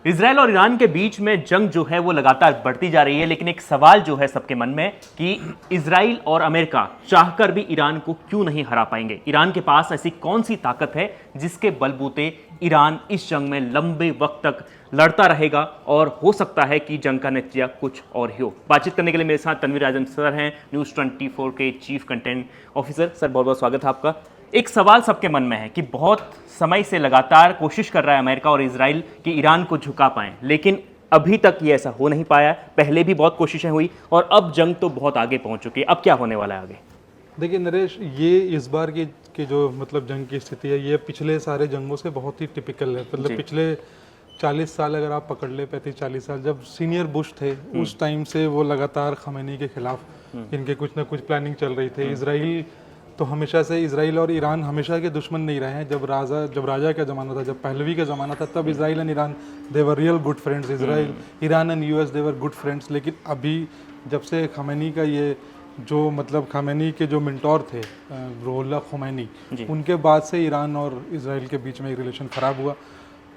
Israel और Iran के बीच में जंग जो है वो लगातार बढ़ती जा रही है, लेकिन एक सवाल जो है सबके मन में कि इजराइल और अमेरिका चाहकर भी ईरान को क्यों नहीं हरा पाएंगे। ईरान के पास ऐसी कौन सी ताकत है जिसके बलबूते ईरान इस जंग में लंबे वक्त तक लड़ता रहेगा और हो सकता है कि जंग का नतीजा कुछ और ही हो। बातचीत करने के लिए मेरे साथ तनवीर राजन सर हैं, न्यूज़ 24 के चीफ कंटेंट ऑफिसर। सर बहुत बहुत स्वागत है आपका। एक सवाल सबके मन में है कि बहुत समय से लगातार कोशिश कर रहा है अमेरिका और इजराइल कि ईरान को झुका पाएं, लेकिन अभी तक ये ऐसा हो नहीं पाया। पहले भी बहुत कोशिशें हुई और अब जंग तो बहुत आगे पहुंच चुकी है। अब क्या होने वाला है आगे? देखिए नरेश, ये इस बार की जो मतलब जंग की स्थिति है, ये पिछले सारे जंगों से बहुत ही टिपिकल है। मतलब पिछले 40 साल अगर आप पकड़ ले, 35-40 साल, जब सीनियर बुश थे उस टाइम से वो लगातार खमेनी के खिलाफ इनके कुछ ना कुछ प्लानिंग चल रही थी। इजराइल तो हमेशा से, इजराइल और ईरान हमेशा के दुश्मन नहीं रहे हैं। जब राजा का ज़माना था, जब पहलवी का ज़माना था, तब Israel and Iran they were real good friends. Israel, Iran and US they were good friends. लेकिन अभी जब से खमेनी का ये जो मतलब खमेनी के जो मिंटोर थे रुहुल्लाह खुमैनी, उनके बाद से ईरान और इजराइल के बीच में एक रिलेशन ख़राब हुआ।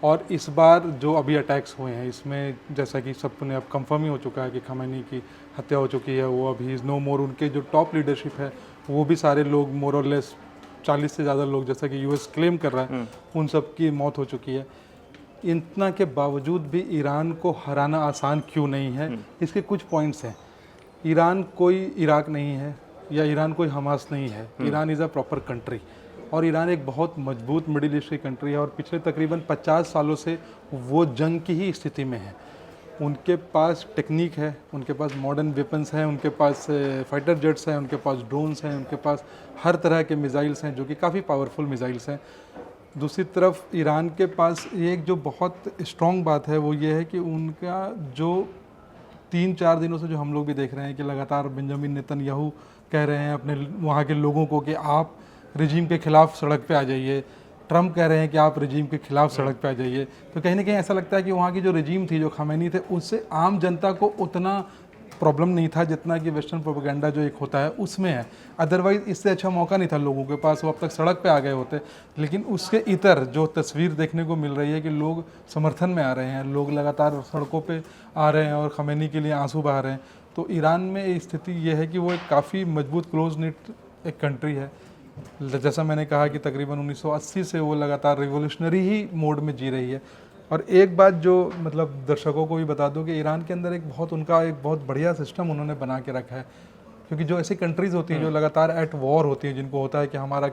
और इस बार जो अभी अटैक्स हुए हैं, इसमें जैसा कि सबने अब कंफर्म ही हो चुका है कि खमेनी की हत्या हो चुकी है। वो अभी इज़ नो मोर। उनके जो टॉप लीडरशिप है वो भी सारे लोग मोर और लेस 40 से ज़्यादा लोग, जैसा कि यूएस क्लेम कर रहा है, उन सब की मौत हो चुकी है। इतना के बावजूद भी ईरान को हराना आसान क्यों नहीं है, इसके कुछ पॉइंट्स हैं। ईरान कोई इराक नहीं है या ईरान कोई हमास नहीं है। Iran is a proper country और ईरान एक बहुत मजबूत मिडिल ईस्ट की कंट्री है और पिछले तकरीबन 50 सालों से वो जंग की ही स्थिति में है। उनके पास टेक्निक है, उनके पास मॉडर्न वेपन्स हैं, उनके पास फाइटर जेट्स हैं, उनके पास ड्रोन्स हैं, उनके पास हर तरह के मिसाइल्स हैं जो कि काफ़ी पावरफुल मिसाइल्स हैं। दूसरी तरफ ईरान के पास एक जो बहुत स्ट्रॉन्ग बात है वो ये है कि उनका जो 3-4 दिनों से जो हम लोग भी देख रहे हैं कि लगातार बेंजामिन नेतन्याहू कह रहे हैं अपने वहाँ के लोगों को कि आप रजीम के खिलाफ सड़क पे आ जाइए। ट्रम्प कह रहे हैं कि आप रजीम के खिलाफ सड़क पे आ जाइए। तो कहीं ना कहीं ऐसा लगता है कि वहाँ की जो रजीम थी, जो खमैनी थे, उससे आम जनता को उतना प्रॉब्लम नहीं था जितना कि वेस्टर्न प्रोपेगेंडा जो एक होता है उसमें है। अदरवाइज़ इससे अच्छा मौका नहीं था लोगों के पास, वो अब तक सड़क पे आ गए होते। लेकिन उसके इतर जो तस्वीर देखने को मिल रही है कि लोग समर्थन में आ रहे हैं, लोग लगातार सड़कों पे आ रहे हैं और खमैनी के लिए आंसू बहा रहे हैं। तो ईरान में स्थिति ये है कि वो एक काफ़ी मजबूत क्लोज निट एक कंट्री है। जैसा मैंने कहा कि तकरीबन 1980 से वो लगातार रिवोल्यूशनरी ही मोड में जी रही है। और एक बात जो मतलब दर्शकों को भी बता दूं कि ईरान के अंदर उनका एक बहुत बढ़िया सिस्टम उन्होंने बना के रखा है। क्योंकि जो ऐसी कंट्रीज़ होती हैं जो लगातार एट वॉर होती हैं, जिनको होता है कि हमारा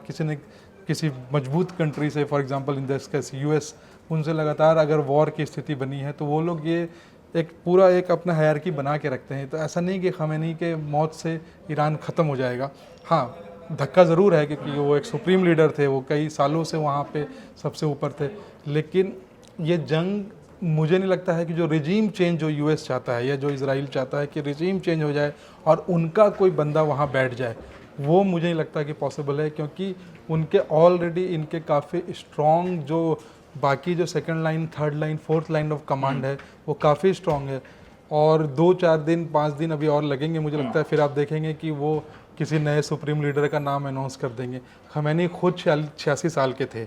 किसी मजबूत कंट्री से, for example in this case US, उनसे लगातार अगर वॉर की स्थिति बनी है तो वो लोग ये एक पूरा एक अपना हायरार्की बना के रखते हैं। तो ऐसा नहीं कि खमैनी के मौत से ईरान ख़त्म हो जाएगा। हाँ, धक्का ज़रूर है क्योंकि वो एक सुप्रीम लीडर थे, वो कई सालों से वहाँ पे सबसे ऊपर थे। लेकिन ये जंग, मुझे नहीं लगता है कि जो रिजीम चेंज जो यूएस चाहता है या जो इजराइल चाहता है कि रिजीम चेंज हो जाए और उनका कोई बंदा वहाँ बैठ जाए, वो मुझे नहीं लगता कि पॉसिबल है। क्योंकि उनके ऑलरेडी इनके काफ़ी स्ट्रॉन्ग जो बाकी जो second line, third line, fourth line of command है वो काफ़ी स्ट्रॉन्ग है। और 2-4 दिन, 5 दिन अभी और लगेंगे मुझे लगता है, फिर आप देखेंगे कि वो किसी नए सुप्रीम लीडर का नाम अनाउंस कर देंगे। खमैनी खुद 86 साल के थे,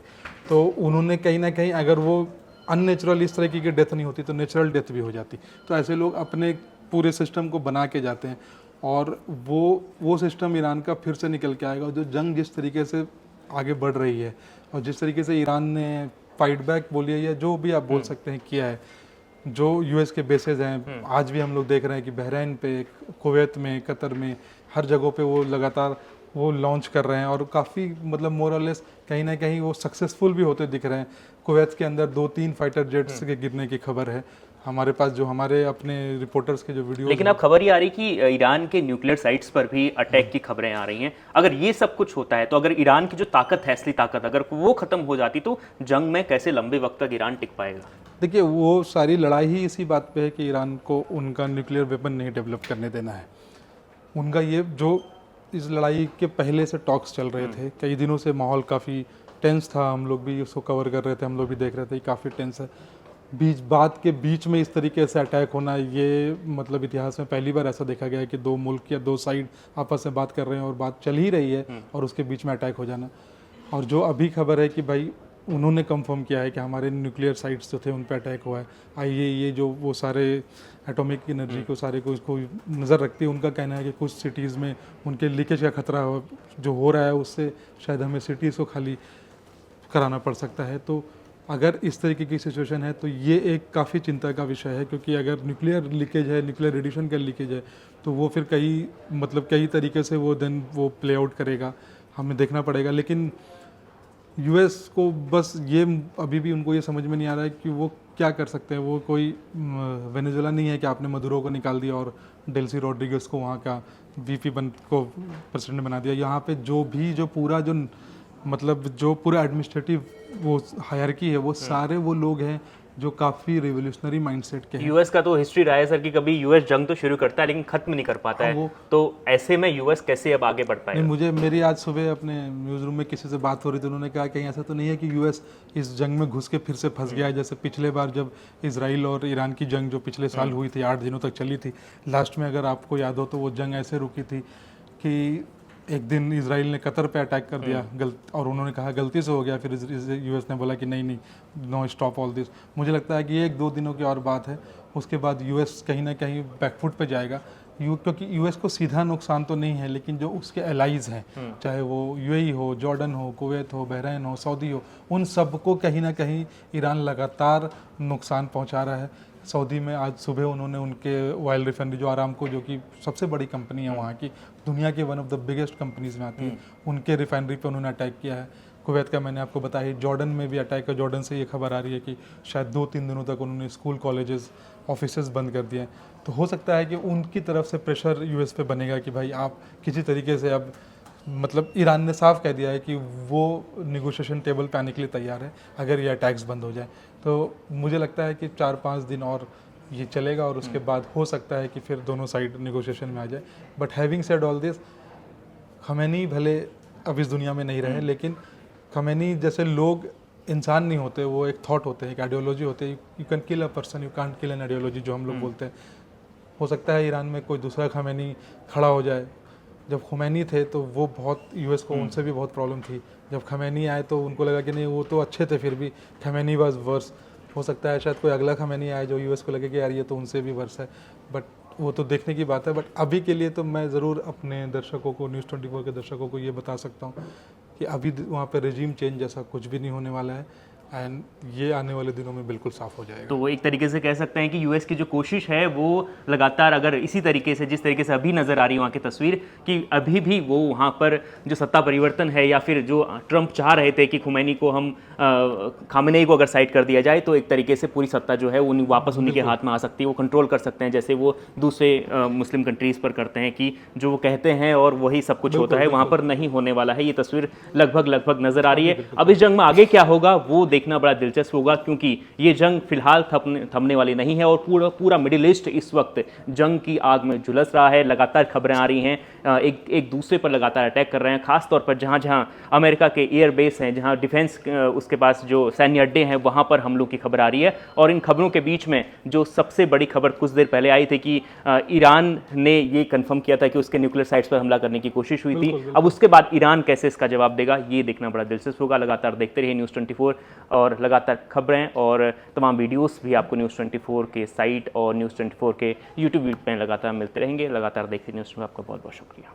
तो उन्होंने कहीं ना कहीं, अगर वो अननेचुरल इस तरीके की डेथ नहीं होती तो नेचुरल डेथ भी हो जाती। तो ऐसे लोग अपने पूरे सिस्टम को बना के जाते हैं और वो सिस्टम ईरान का फिर से निकल के आएगा। जो जंग जिस तरीके से आगे बढ़ रही है और जिस तरीके से ईरान ने फाइट बैक बोलिए या जो भी आप बोल सकते हैं किया है, जो यूएस के बेसेस हैं, आज भी हम लोग देख रहे हैं कि बहरीन पे, कुवैत में, कतर में, हर जगहों पे वो लगातार वो लॉन्च कर रहे हैं और काफ़ी मतलब मोर और लेस कहीं ना कहीं वो सक्सेसफुल भी होते दिख रहे हैं। कुवैत के अंदर 2-3 फाइटर जेट्स के गिरने की खबर है हमारे पास, जो हमारे अपने रिपोर्टर्स के जो वीडियो। लेकिन अब खबर ये आ रही कि ईरान के न्यूक्लियर साइट्स पर भी अटैक की खबरें आ रही हैं। अगर ये सब कुछ होता है तो अगर ईरान की जो ताकत है, असली ताकत, अगर वो खत्म हो जाती तो जंग में कैसे लंबे वक्त तक ईरान टिक पाएगा? देखिए, वो सारी लड़ाई ही इसी बात पे है कि ईरान को उनका न्यूक्लियर वेपन नहीं डेवलप करने देना है। उनका ये जो इस लड़ाई के पहले से टॉक्स चल रहे थे, कई दिनों से माहौल काफ़ी टेंस था, हम लोग भी उसको कवर कर रहे थे, हम लोग भी देख रहे थे, काफ़ी टेंस है। बात के बीच में इस तरीके से अटैक होना, ये मतलब इतिहास में पहली बार ऐसा देखा गया है कि 2 मुल्क या 2 साइड आपस में बात कर रहे हैं और बात चल ही रही है और उसके बीच में अटैक हो जाना। और जो अभी खबर है कि भाई उन्होंने कंफर्म किया है कि हमारे न्यूक्लियर साइट्स जो थे उन पे अटैक हुआ है। IAEA जो वो सारे एटॉमिक एनर्जी को सारे को इसको नज़र रखती है, उनका कहना है कि कुछ सिटीज़ में उनके लीकेज का खतरा जो हो रहा है उससे शायद हमें सिटीज़ को खाली कराना पड़ सकता है। तो अगर इस तरीके की सिचुएशन है तो ये एक काफ़ी चिंता का विषय है, क्योंकि अगर न्यूक्लियर लीकेज है, न्यूक्लियर रेडिएशन का लीकेज है, तो वो फिर कई तरीके से वो प्ले आउट करेगा, हमें देखना पड़ेगा। लेकिन US को बस ये अभी भी उनको ये समझ में नहीं आ रहा है कि वो क्या कर सकते हैं। वो कोई वेनेजुएला नहीं है कि आपने मदुरो को निकाल दिया और डेल्सी रोड्रिगेज को वहाँ का VP को प्रेसिडेंट बना दिया। यहाँ पे जो पूरा एडमिनिस्ट्रेटिव वो हायरकी है, वो सारे वो लोग हैं जो काफ़ी रिवोल्यूशनरी माइंडसेट के हैं। यूएस का तो हिस्ट्री रहा है सर कि कभी यूएस जंग तो शुरू करता है लेकिन खत्म नहीं कर पाता है, तो ऐसे में यूएस कैसे अब आगे बढ़ पाएगा? मेरी आज सुबह अपने न्यूज़ रूम में किसी से बात हो रही थी, उन्होंने कहा कहीं ऐसा तो नहीं है कि यूएस इस जंग में घुस के फिर से फंस गया है, जैसे पिछले बार जब इसराइल और ईरान की जंग जो पिछले साल हुई थी, 8 दिनों तक चली थी। लास्ट में अगर आपको याद हो तो वो जंग ऐसे रुकी थी कि एक दिन इसराइल ने कतर पे अटैक कर दिया और उन्होंने कहा गलती से हो गया, फिर US ने बोला कि नहीं, नो, स्टॉप ऑल दिस। मुझे लगता है कि ये 1-2 दिनों की और बात है, उसके बाद US कहीं ना कहीं बैकफुट पे जाएगा। क्योंकि US को सीधा नुकसान तो नहीं है, लेकिन जो उसके एलाइज हैं, चाहे वो UAE हो, जॉर्डन हो, कुवैत हो, बहरीन हो, सऊदी हो, उन सबको कहीं ना कहीं ईरान लगातार नुकसान पहुंचा रहा है। सऊदी में आज सुबह उन्होंने उनके ऑयल रिफाइनरी जो आरामको, जो कि सबसे बड़ी कंपनी है वहाँ की, दुनिया की one of the biggest companies में आती है, उनके रिफाइनरी पे उन्होंने अटैक किया है। कुवैत का मैंने आपको बताया, जॉर्डन में भी अटैक है। जॉर्डन से ये खबर आ रही है कि शायद 2-3 दिनों तक उन्होंने स्कूल, कॉलेजेस, ऑफिसेज बंद कर दिए हैं। तो हो सकता है कि उनकी तरफ से प्रेशर US पे बनेगा कि भाई आप किसी तरीके से अब, ईरान ने साफ कह दिया है कि वो निगोशिएशन टेबल पे आने के लिए तैयार है अगर ये अटैक्स बंद हो जाए। तो मुझे लगता है कि 4-5 दिन और ये चलेगा और उसके बाद हो सकता है कि फिर दोनों साइड निगोशिएशन में आ जाए। But having said all this, Khamenei भले अब इस दुनिया में नहीं रहे, लेकिन खमैनी जैसे लोग इंसान नहीं होते, वो एक थॉट होते हैं, एक आइडियोलॉजी होते हैं। You can kill a person, you can't kill an ideology, जो हम लोग बोलते हैं। हो सकता है ईरान में कोई दूसरा खमैनी खड़ा हो जाए। जब खुमैनी थे तो वो बहुत US को उनसे भी बहुत प्रॉब्लम थी। जब खमैनी आए तो उनको लगा कि नहीं, वो तो अच्छे थे, फिर भी खमैनी वाज वर्स। हो सकता है शायद कोई अगला खमैनी आए जो US को लगे कि यार ये तो उनसे भी वर्स है, बट वो तो देखने की बात है। बट अभी के लिए तो मैं ज़रूर अपने दर्शकों को, न्यूज़ 24 के दर्शकों को ये बता सकता हूँ कि अभी वहाँ पे रेजिम चेंज जैसा कुछ भी नहीं होने वाला है, एंड ये आने वाले दिनों में बिल्कुल साफ हो जाएगा। तो वो एक तरीके से कह सकते हैं कि US की जो कोशिश है वो लगातार, अगर इसी तरीके से, जिस तरीके से अभी नज़र आ रही है वहाँ की तस्वीर, कि अभी भी वो वहाँ पर जो सत्ता परिवर्तन है, या फिर जो ट्रंप चाह रहे थे कि खुमैनी को खामेनेई को अगर साइड कर दिया जाए तो एक तरीके से पूरी सत्ता जो है वो वापस उन्हीं के हाथ में आ सकती है, वो कंट्रोल कर सकते हैं, जैसे वो दूसरे मुस्लिम कंट्रीज़ पर करते हैं कि जो वो कहते हैं और वही सब कुछ होता है। वहाँ पर नहीं होने वाला है। ये तस्वीर लगभग नज़र आ रही है। अब इस जंग में आगे क्या होगा वो देखना बड़ा दिलचस्प होगा, क्योंकि ये जंग फिलहाल थमने वाली नहीं है और पूरा मिडिल ईस्ट इस वक्त जंग की आग में झुलस रहा है। लगातार खबरें आ रही हैं, एक दूसरे पर लगातार अटैक कर रहे हैं, खासतौर पर जहां अमेरिका के एयर बेस हैं, जहां डिफेंस उसके पास जो सैन्य अड्डे हैं, वहां पर हमलों की खबर आ रही है। और इन खबरों के बीच में जो सबसे बड़ी खबर कुछ देर पहले आई थी कि ईरान ने ये कंफर्म किया था कि उसके न्यूक्लियर साइट्स पर हमला करने की कोशिश हुई थी। अब उसके बाद ईरान कैसे इसका जवाब देगा, ये देखना बड़ा दिलचस्प होगा। लगातार देखते रहिए न्यूज़ 24 और लगातार खबरें और तमाम वीडियोस भी आपको न्यूज़ 24 के साइट और न्यूज़ 24 के यूट्यूब पे लगातार मिलते रहेंगे। लगातार देखते न्यूज़ 24। आपका बहुत बहुत शुक्रिया।